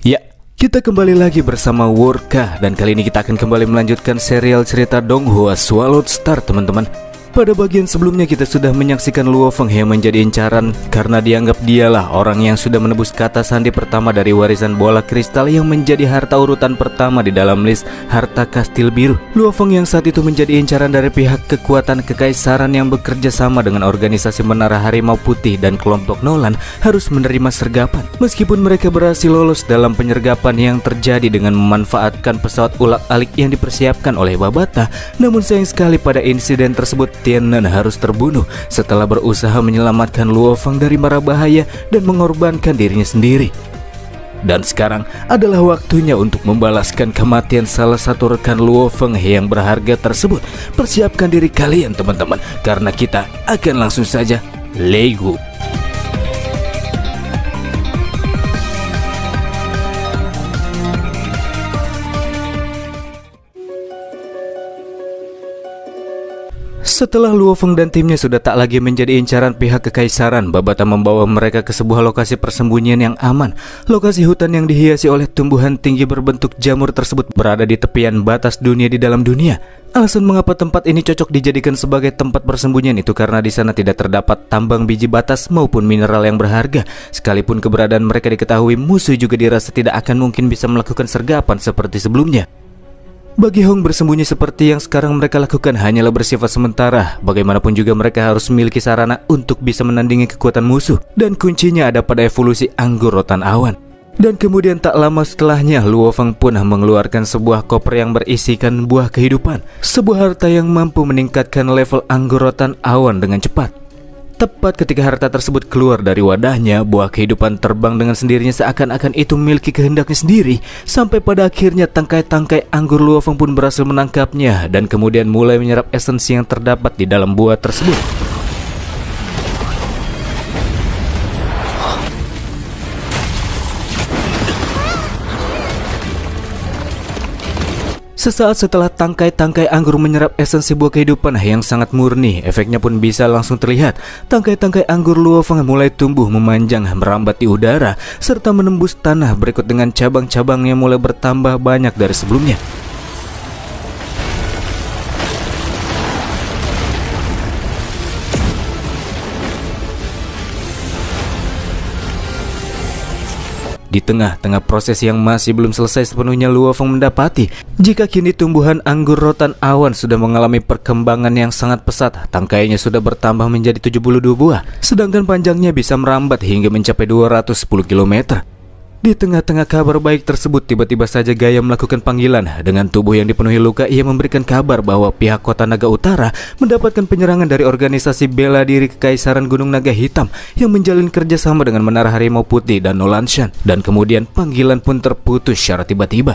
Ya, kita kembali lagi bersama Worka, dan kali ini kita akan kembali melanjutkan serial cerita Donghua Swallowed Star, teman-teman. Pada bagian sebelumnya kita sudah menyaksikan Luo Feng yang menjadi incaran karena dianggap dialah orang yang sudah menebus kata sandi pertama dari warisan bola kristal yang menjadi harta urutan pertama di dalam list harta kastil biru. Luo Feng yang saat itu menjadi incaran dari pihak kekuatan kekaisaran yang bekerja sama dengan organisasi Menara Harimau Putih dan kelompok Nolan harus menerima sergapan. Meskipun mereka berhasil lolos dalam penyergapan yang terjadi dengan memanfaatkan pesawat ulak-alik yang dipersiapkan oleh Babata, namun sayang sekali pada insiden tersebut Tiannan harus terbunuh setelah berusaha menyelamatkan Luo Feng dari mara bahaya dan mengorbankan dirinya sendiri. Dan sekarang adalah waktunya untuk membalaskan kematian salah satu rekan Luo Feng yang berharga tersebut. Persiapkan diri kalian, teman-teman, karena kita akan langsung saja Lego. Setelah Luo Feng dan timnya sudah tak lagi menjadi incaran pihak kekaisaran, Babata membawa mereka ke sebuah lokasi persembunyian yang aman. Lokasi hutan yang dihiasi oleh tumbuhan tinggi berbentuk jamur tersebut berada di tepian batas dunia di dalam dunia. Alasan mengapa tempat ini cocok dijadikan sebagai tempat persembunyian itu karena di sana tidak terdapat tambang biji batas maupun mineral yang berharga. Sekalipun keberadaan mereka diketahui, musuh juga dirasa tidak akan mungkin bisa melakukan sergapan seperti sebelumnya. Bagi Hong, bersembunyi seperti yang sekarang mereka lakukan hanyalah bersifat sementara. Bagaimanapun juga mereka harus memiliki sarana untuk bisa menandingi kekuatan musuh, dan kuncinya ada pada evolusi anggur rotan awan. Dan kemudian tak lama setelahnya, Luo Feng pun mengeluarkan sebuah koper yang berisikan buah kehidupan, sebuah harta yang mampu meningkatkan level anggur rotan awan dengan cepat. Tepat ketika harta tersebut keluar dari wadahnya, buah kehidupan terbang dengan sendirinya seakan-akan itu memiliki kehendaknya sendiri. Sampai pada akhirnya tangkai-tangkai anggur Luo Feng pun berhasil menangkapnya dan kemudian mulai menyerap esensi yang terdapat di dalam buah tersebut. Sesaat setelah tangkai-tangkai anggur menyerap esensi buah kehidupan yang sangat murni, efeknya pun bisa langsung terlihat. Tangkai-tangkai anggur Luo Feng mulai tumbuh memanjang, merambat di udara, serta menembus tanah berikut dengan cabang-cabang yang mulai bertambah banyak dari sebelumnya. Di tengah-tengah proses yang masih belum selesai sepenuhnya, Luo Feng mendapati jika kini tumbuhan anggur rotan awan sudah mengalami perkembangan yang sangat pesat. Tangkainya sudah bertambah menjadi 72 buah, sedangkan panjangnya bisa merambat hingga mencapai 210 km. Di tengah-tengah kabar baik tersebut, tiba-tiba saja Gaia melakukan panggilan. Dengan tubuh yang dipenuhi luka, ia memberikan kabar bahwa pihak kota Naga Utara mendapatkan penyerangan dari organisasi bela diri Kekaisaran Gunung Naga Hitam yang menjalin kerjasama dengan Menara Harimau Putih dan Nolanshan. Dan kemudian panggilan pun terputus secara tiba-tiba.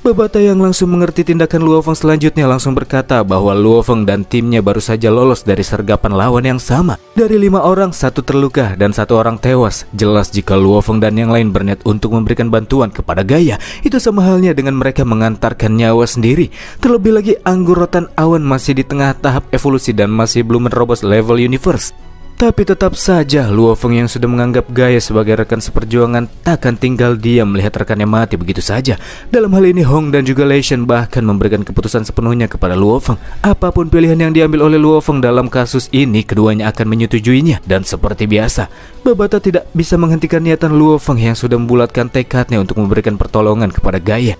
Babata yang langsung mengerti tindakan Luo Feng selanjutnya langsung berkata bahwa Luo Feng dan timnya baru saja lolos dari sergapan lawan yang sama. Dari 5 orang, 1 terluka dan 1 orang tewas. Jelas jika Luo Feng dan yang lain berniat untuk memberikan bantuan kepada Gaia, itu sama halnya dengan mereka mengantarkan nyawa sendiri. Terlebih lagi anggur rotan awan masih di tengah tahap evolusi dan masih belum menerobos level universe. Tapi tetap saja Luo Feng yang sudah menganggap Gaia sebagai rekan seperjuangan takkan tinggal diam melihat rekannya mati begitu saja. Dalam hal ini Hong dan juga Lei Shen bahkan memberikan keputusan sepenuhnya kepada Luo Feng. Apapun pilihan yang diambil oleh Luo Feng dalam kasus ini, keduanya akan menyetujuinya. Dan seperti biasa, Babata tidak bisa menghentikan niatan Luo Feng yang sudah membulatkan tekadnya untuk memberikan pertolongan kepada Gaia.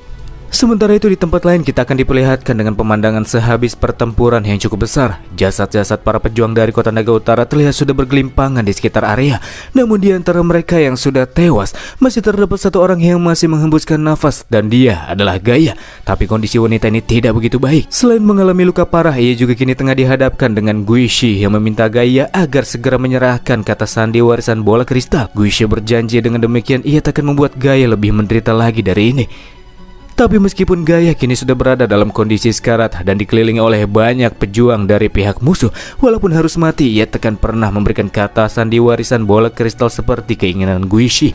Sementara itu di tempat lain kita akan diperlihatkan dengan pemandangan sehabis pertempuran yang cukup besar. Jasad-jasad para pejuang dari kota Naga Utara terlihat sudah bergelimpangan di sekitar area. Namun di antara mereka yang sudah tewas, masih terdapat 1 orang yang masih menghembuskan nafas, dan dia adalah Gaia. Tapi kondisi wanita ini tidak begitu baik. Selain mengalami luka parah, ia juga kini tengah dihadapkan dengan Guishi yang meminta Gaia agar segera menyerahkan kata sandi warisan bola kristal. Guishi berjanji dengan demikian ia takkan membuat Gaia lebih menderita lagi dari ini. Tapi meskipun Gaia kini sudah berada dalam kondisi sekarat dan dikelilingi oleh banyak pejuang dari pihak musuh, walaupun harus mati, ia takkan pernah memberikan kata sandi warisan bola kristal seperti keinginan Guishi.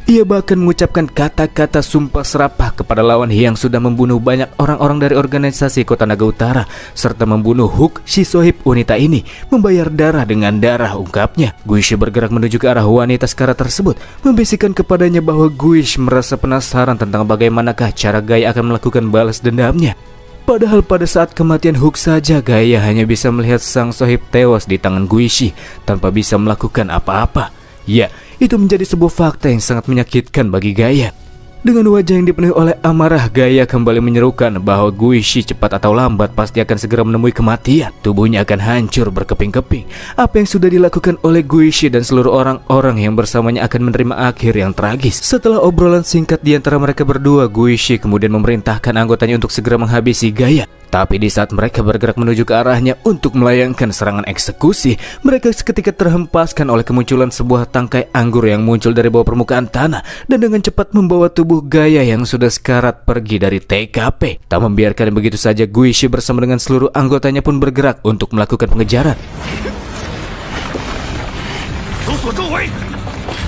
Ia bahkan mengucapkan kata-kata sumpah serapah kepada lawan yang sudah membunuh banyak orang-orang dari organisasi Kota Naga Utara, serta membunuh Hook, si sohib wanita ini, membayar darah dengan darah, ungkapnya. Guiche bergerak menuju ke arah wanita sekara tersebut, membisikkan kepadanya bahwa Guiche merasa penasaran tentang bagaimanakah cara Gaia akan melakukan balas dendamnya. Padahal pada saat kematian Hook saja, Gaia hanya bisa melihat sang sohib tewas di tangan Guiche tanpa bisa melakukan apa-apa. Ya, itu menjadi sebuah fakta yang sangat menyakitkan bagi Gaia. Dengan wajah yang dipenuhi oleh amarah, Gaia kembali menyerukan bahwa Guiche cepat atau lambat pasti akan segera menemui kematian. Tubuhnya akan hancur berkeping-keping. Apa yang sudah dilakukan oleh Guiche dan seluruh orang-orang yang bersamanya akan menerima akhir yang tragis. Setelah obrolan singkat di antara mereka berdua, Guiche kemudian memerintahkan anggotanya untuk segera menghabisi Gaia. Tapi di saat mereka bergerak menuju ke arahnya untuk melayangkan serangan eksekusi, mereka seketika terhempaskan oleh kemunculan sebuah tangkai anggur yang muncul dari bawah permukaan tanah dan dengan cepat membawa tubuh Gaia yang sudah sekarat pergi dari TKP. Tak membiarkan begitu saja, Guiche bersama dengan seluruh anggotanya pun bergerak untuk melakukan pengejaran.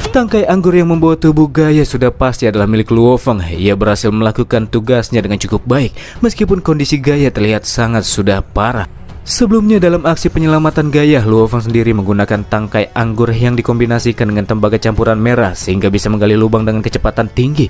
Tangkai anggur yang membawa tubuh Gaia sudah pasti adalah milik Luo Feng. Ia berhasil melakukan tugasnya dengan cukup baik, meskipun kondisi Gaia terlihat sangat sudah parah. Sebelumnya dalam aksi penyelamatan Gaia, Luo Feng sendiri menggunakan tangkai anggur yang dikombinasikan dengan tembaga campuran merah sehingga bisa menggali lubang dengan kecepatan tinggi.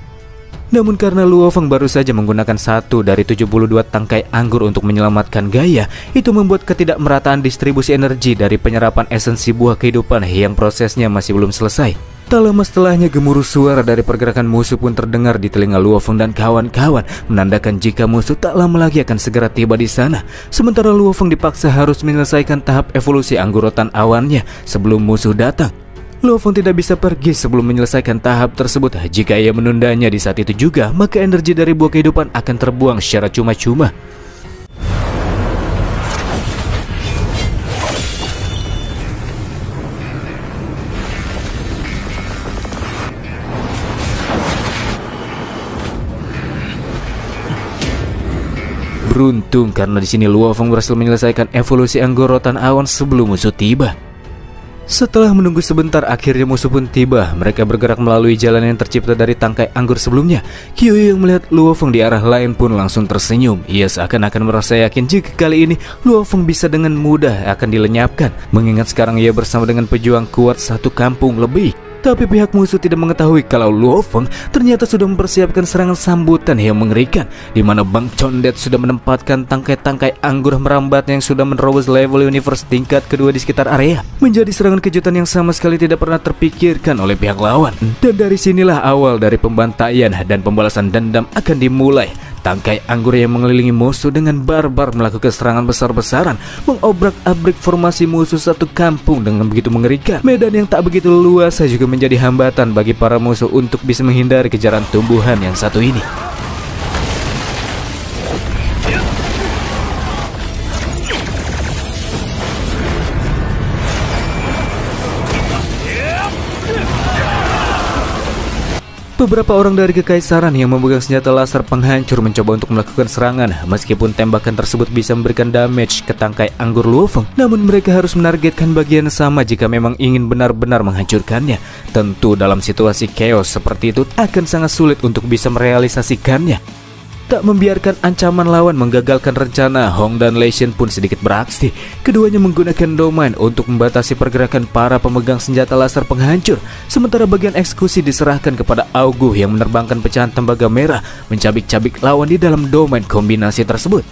Namun karena Luo Feng baru saja menggunakan 1 dari 72 tangkai anggur untuk menyelamatkan Gaia, itu membuat ketidakmerataan distribusi energi dari penyerapan esensi buah kehidupan yang prosesnya masih belum selesai. Tak lama setelahnya, gemuruh suara dari pergerakan musuh pun terdengar di telinga Luo Feng dan kawan-kawan, menandakan jika musuh tak lama lagi akan segera tiba di sana. Sementara Luo Feng dipaksa harus menyelesaikan tahap evolusi anggur rotan awannya sebelum musuh datang. Luo Feng tidak bisa pergi sebelum menyelesaikan tahap tersebut. Jika ia menundanya di saat itu juga, maka energi dari buah kehidupan akan terbuang secara cuma-cuma. Beruntung karena di sini Luo Feng berhasil menyelesaikan evolusi anggur rotan awan sebelum musuh tiba. Setelah menunggu sebentar, akhirnya musuh pun tiba. Mereka bergerak melalui jalan yang tercipta dari tangkai anggur sebelumnya. Qiuyu yang melihat Luo Feng di arah lain pun langsung tersenyum. Ia seakan-akan merasa yakin jika kali ini Luo Feng bisa dengan mudah akan dilenyapkan, mengingat sekarang ia bersama dengan pejuang kuat satu kampung lebih. Tapi pihak musuh tidak mengetahui kalau Luo Feng ternyata sudah mempersiapkan serangan sambutan yang mengerikan, di mana Bang Condet sudah menempatkan tangkai-tangkai anggur merambat yang sudah menerobos level universe tingkat kedua di sekitar area, menjadi serangan kejutan yang sama sekali tidak pernah terpikirkan oleh pihak lawan. Dan dari sinilah awal dari pembantaian dan pembalasan dendam akan dimulai. Tangkai anggur yang mengelilingi musuh dengan barbar melakukan serangan besar-besaran, mengobrak-abrik formasi musuh satu kampung dengan begitu mengerikan. Medan yang tak begitu luas juga menjadi hambatan bagi para musuh untuk bisa menghindari kejaran tumbuhan yang satu ini. Beberapa orang dari kekaisaran yang memegang senjata laser penghancur mencoba untuk melakukan serangan. Meskipun tembakan tersebut bisa memberikan damage ke tangkai anggur Luo Feng, namun mereka harus menargetkan bagian sama jika memang ingin benar-benar menghancurkannya. Tentu dalam situasi chaos seperti itu akan sangat sulit untuk bisa merealisasikannya. Tak membiarkan ancaman lawan menggagalkan rencana, Hong dan Lei Shen pun sedikit beraksi. Keduanya menggunakan domain untuk membatasi pergerakan para pemegang senjata laser penghancur. Sementara bagian eksekusi diserahkan kepada Augu yang menerbangkan pecahan tembaga merah, mencabik-cabik lawan di dalam domain kombinasi tersebut.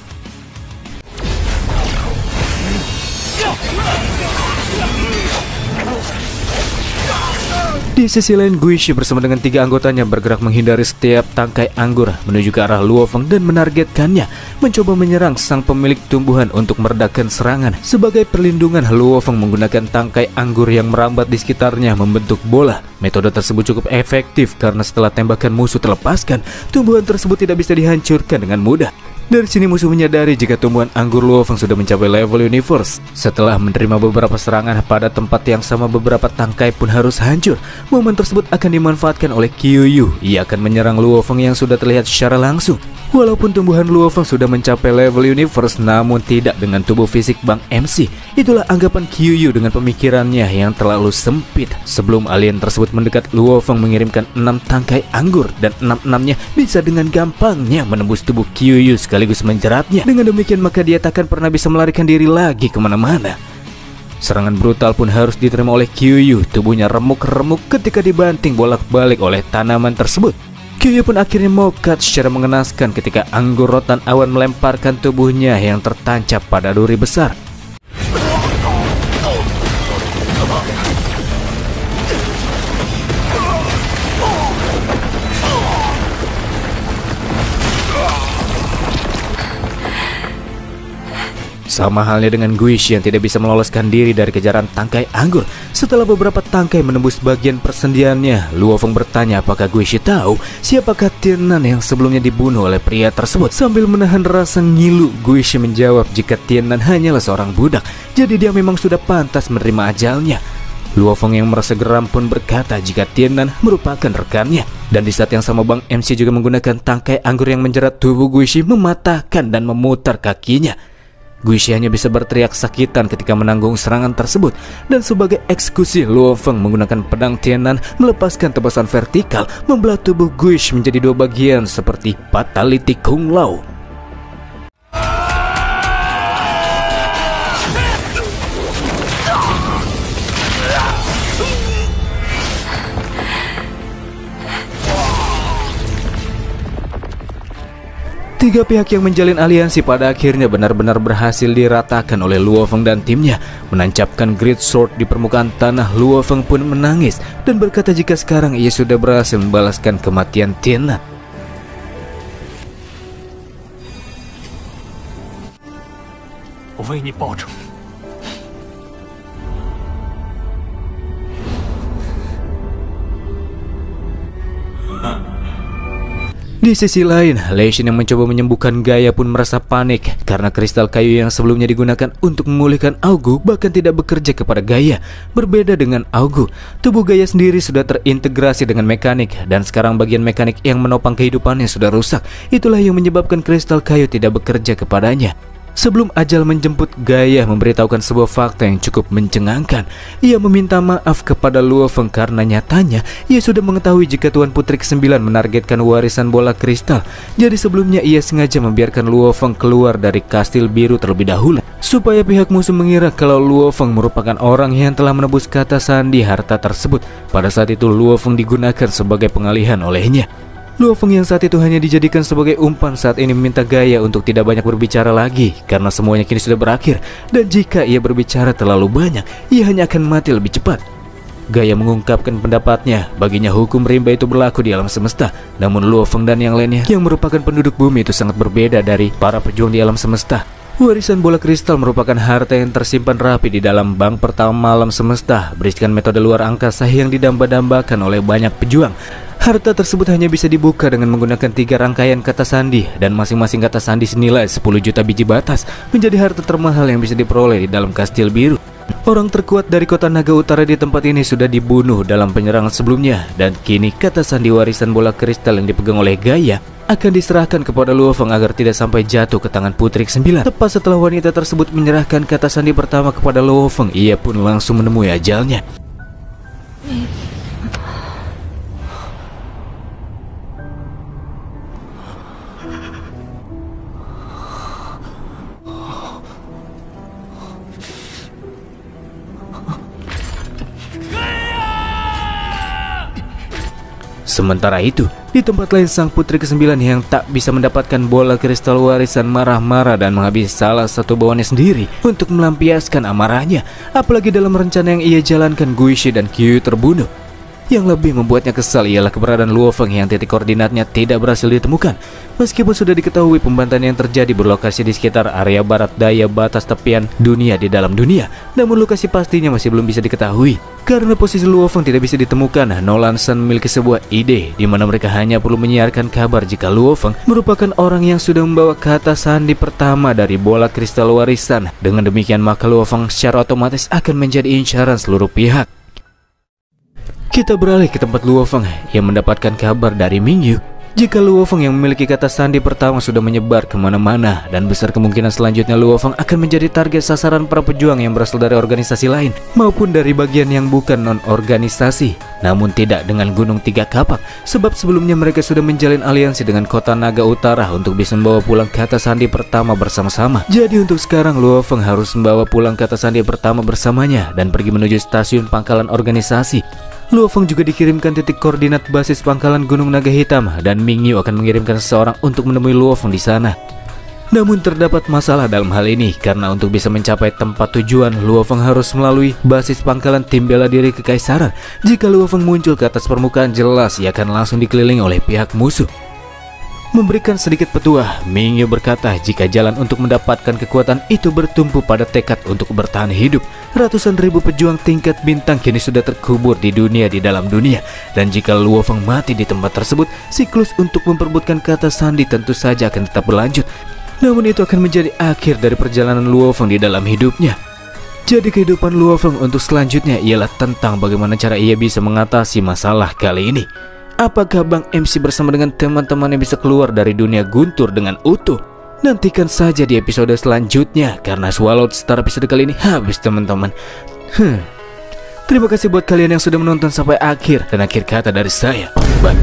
Di sisi lain, Guiche bersama dengan 3 anggotanya bergerak menghindari setiap tangkai anggur menuju ke arah Luo Feng dan menargetkannya, mencoba menyerang sang pemilik tumbuhan untuk meredakan serangan. Sebagai perlindungan, Luo Feng menggunakan tangkai anggur yang merambat di sekitarnya membentuk bola. Metode tersebut cukup efektif karena setelah tembakan musuh terlepaskan, tumbuhan tersebut tidak bisa dihancurkan dengan mudah. Dari sini musuh menyadari jika tumbuhan anggur Luo Feng sudah mencapai level universe. Setelah menerima beberapa serangan pada tempat yang sama, beberapa tangkai pun harus hancur. Momen tersebut akan dimanfaatkan oleh Qiuyu. Ia akan menyerang Luo Feng yang sudah terlihat secara langsung. Walaupun tumbuhan Luo Feng sudah mencapai level universe, namun tidak dengan tubuh fisik Bang MC. Itulah anggapan Qiuyu dengan pemikirannya yang terlalu sempit. Sebelum alien tersebut mendekat, Luo Feng mengirimkan 6 tangkai anggur, dan 6-6-nya bisa dengan gampangnya menembus tubuh Qiuyu sekaligus menjeratnya. Dengan demikian maka dia takkan pernah bisa melarikan diri lagi kemana-mana. Serangan brutal pun harus diterima oleh Qiuyu. Tubuhnya remuk-remuk ketika dibanting bolak-balik oleh tanaman tersebut. Qiuyu pun akhirnya mokat secara mengenaskan ketika anggur rotan awan melemparkan tubuhnya yang tertancap pada duri besar. Sama halnya dengan Guishi yang tidak bisa meloloskan diri dari kejaran tangkai anggur. Setelah beberapa tangkai menembus bagian persendiannya, Luo Feng bertanya apakah Guishi tahu siapakah Tiannan yang sebelumnya dibunuh oleh pria tersebut. Sambil menahan rasa ngilu, Guishi menjawab jika Tiannan hanyalah seorang budak, jadi dia memang sudah pantas menerima ajalnya. Luo Feng yang merasa geram pun berkata jika Tiannan merupakan rekannya. Dan di saat yang sama Bang MC juga menggunakan tangkai anggur yang menjerat tubuh Guishi, mematahkan dan memutar kakinya. Guishi hanya bisa berteriak sakitan ketika menanggung serangan tersebut. Dan sebagai eksekusi, Luo Feng menggunakan pedang Tiannan melepaskan tebasan vertikal, membelah tubuh Guishi menjadi 2 bagian seperti Fatality Kung Lao. Tiga pihak yang menjalin aliansi pada akhirnya benar-benar berhasil diratakan oleh Luo Feng dan timnya. Menancapkan Great Sword di permukaan tanah, Luo Feng pun menangis dan berkata jika sekarang ia sudah berhasil membalaskan kematian Tiannan. Di sisi lain, Lei Xin yang mencoba menyembuhkan Gaia pun merasa panik karena kristal kayu yang sebelumnya digunakan untuk memulihkan Augu bahkan tidak bekerja kepada Gaia. Berbeda dengan Augu, tubuh Gaia sendiri sudah terintegrasi dengan mekanik dan sekarang bagian mekanik yang menopang kehidupannya sudah rusak. Itulah yang menyebabkan kristal kayu tidak bekerja kepadanya. Sebelum ajal menjemput, Gaia memberitahukan sebuah fakta yang cukup mencengangkan. Ia meminta maaf kepada Luo Feng karena nyatanya ia sudah mengetahui jika Tuan Putri ke-9 menargetkan warisan bola kristal. Jadi sebelumnya ia sengaja membiarkan Luo Feng keluar dari kastil biru terlebih dahulu, supaya pihak musuh mengira kalau Luo Feng merupakan orang yang telah menebus kata sandi harta tersebut. Pada saat itu Luo Feng digunakan sebagai pengalihan olehnya. Luo Feng yang saat itu hanya dijadikan sebagai umpan saat ini meminta Gaia untuk tidak banyak berbicara lagi karena semuanya kini sudah berakhir, dan jika ia berbicara terlalu banyak ia hanya akan mati lebih cepat. Gaia mengungkapkan pendapatnya, baginya hukum rimba itu berlaku di alam semesta, namun Luo Feng dan yang lainnya yang merupakan penduduk bumi itu sangat berbeda dari para pejuang di alam semesta. Warisan bola kristal merupakan harta yang tersimpan rapi di dalam bank pertama alam semesta, berisikan metode luar angkasa yang didamba-dambakan oleh banyak pejuang. Harta tersebut hanya bisa dibuka dengan menggunakan 3 rangkaian kata sandi, dan masing-masing kata sandi senilai 10 juta biji batas, menjadi harta termahal yang bisa diperoleh di dalam kastil biru. Orang terkuat dari kota Naga Utara di tempat ini sudah dibunuh dalam penyerangan sebelumnya, dan kini kata sandi warisan bola kristal yang dipegang oleh Gaia akan diserahkan kepada Luo Feng agar tidak sampai jatuh ke tangan Putri ke-9. Tepat setelah wanita tersebut menyerahkan kata sandi pertama kepada Luo Feng, ia pun langsung menemui ajalnya. Sementara itu, di tempat lain sang putri ke-9 yang tak bisa mendapatkan bola kristal warisan marah-marah dan menghabisi salah satu bawahannya sendiri untuk melampiaskan amarahnya. Apalagi dalam rencana yang ia jalankan, Guishi dan Qiuyu terbunuh. Yang lebih membuatnya kesal ialah keberadaan Luo Feng yang titik koordinatnya tidak berhasil ditemukan. Meskipun sudah diketahui pembantaian yang terjadi berlokasi di sekitar area barat daya batas tepian dunia di dalam dunia, namun lokasi pastinya masih belum bisa diketahui. Karena posisi Luo Feng tidak bisa ditemukan, Nolan Sun memiliki sebuah ide di mana mereka hanya perlu menyiarkan kabar jika Luo Feng merupakan orang yang sudah membawa kata sandi pertama dari bola kristal warisan. Dengan demikian maka Luo Feng secara otomatis akan menjadi incaran seluruh pihak. Kita beralih ke tempat Luo Feng yang mendapatkan kabar dari Mingyu Jika Luo Feng yang memiliki kata sandi pertama sudah menyebar kemana-mana, dan besar kemungkinan selanjutnya Luo Feng akan menjadi target sasaran para pejuang yang berasal dari organisasi lain maupun dari bagian yang bukan non-organisasi. Namun tidak dengan Gunung Tiga Kapak, sebab sebelumnya mereka sudah menjalin aliansi dengan Kota Naga Utara untuk bisa membawa pulang kata sandi pertama bersama-sama. Jadi untuk sekarang Luo Feng harus membawa pulang kata sandi pertama bersamanya dan pergi menuju stasiun pangkalan organisasi. Luo Feng juga dikirimkan titik koordinat basis pangkalan Gunung Naga Hitam, dan Ming Yu akan mengirimkan seseorang untuk menemui Luo Feng di sana. Namun terdapat masalah dalam hal ini, karena untuk bisa mencapai tempat tujuan, Luo Feng harus melalui basis pangkalan tim bela diri kekaisaran. Jika Luo Feng muncul ke atas permukaan, jelas ia akan langsung dikelilingi oleh pihak musuh. Memberikan sedikit petuah, Ming Yu berkata jika jalan untuk mendapatkan kekuatan itu bertumpu pada tekad untuk bertahan hidup. Ratusan ribu pejuang tingkat bintang kini sudah terkubur di dalam dunia, dan jika Luo Feng mati di tempat tersebut, siklus untuk memperebutkan kata sandi tentu saja akan tetap berlanjut. Namun itu akan menjadi akhir dari perjalanan Luo Feng di dalam hidupnya. Jadi kehidupan Luo Feng untuk selanjutnya ialah tentang bagaimana cara ia bisa mengatasi masalah kali ini. Apakah Bang MC bersama dengan teman-temannya bisa keluar dari dunia guntur dengan utuh? Nantikan saja di episode selanjutnya, karena Swallowed Star episode kali ini habis teman-teman. Terima kasih buat kalian yang sudah menonton sampai akhir, dan akhir kata dari saya, bye.